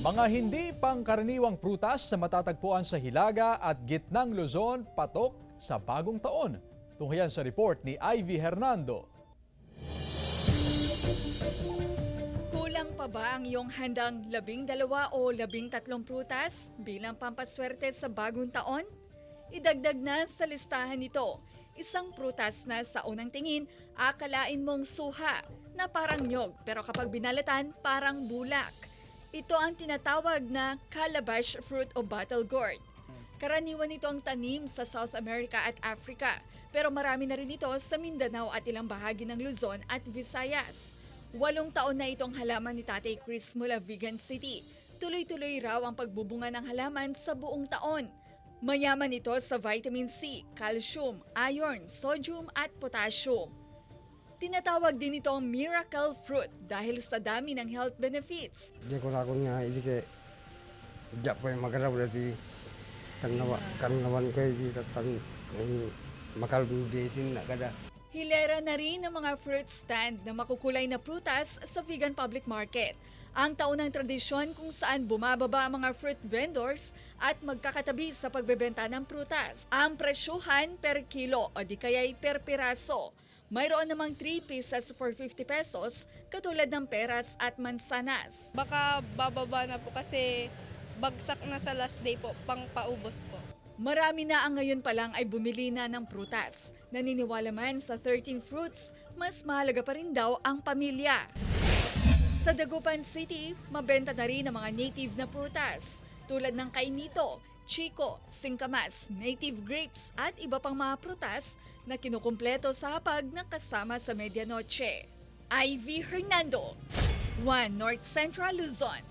Mga hindi pangkaraniwang prutas na matatagpuan sa Hilaga at gitnang Luzon patok sa bagong taon. Tunghayan sa report ni Ivy Hernando. Kulang pa ba ang iyong handang 12 o 13 prutas bilang pampaswerte sa bagong taon? Idagdag na sa listahan nito, isang prutas na sa unang tingin, akalain mong suha na parang nyog pero kapag binalatan parang bulak. Ito ang tinatawag na calabash fruit o bottle gourd. Karaniwan ito ang tanim sa South America at Africa, pero marami na rin ito sa Mindanao at ilang bahagi ng Luzon at Visayas. 8 taon na itong halaman ni Tatay Chris mula Vigan City. Tuloy-tuloy raw ang pagbubunga ng halaman sa buong taon. Mayaman ito sa vitamin C, calcium, iron, sodium at potassium. Tinatawag din itong miracle fruit dahil sa dami ng health benefits. Di ko lakon nga, hindi kay diya po yung magaraw dati karnawan kayo di tatan makalbitin na kada. Hilera na rin ng mga fruit stand na makukulay na prutas sa Vigan Public Market. Ang taunang tradisyon kung saan bumababa ang mga fruit vendors at magkakatabi sa pagbebenta ng prutas. Ang presyuhan per kilo o di kaya'y per piraso. Mayroon namang 3 pieces for 50 pesos katulad ng peras at mansanas. Baka bababa na po kasi bagsak na sa last day po, pang paubos po. Marami na ang ngayon pa lang ay bumili na ng prutas. Naniniwala man sa 13 fruits, mas mahalaga pa rin daw ang pamilya. Sa Dagupan City, mabenta na rin ang mga native na prutas tulad ng kainito, chico, singkamas, native grapes at iba pang mga prutas na kinukumpleto sa hapag na kasama sa medianoche. Ivy Hernando, 1 North Central Luzon.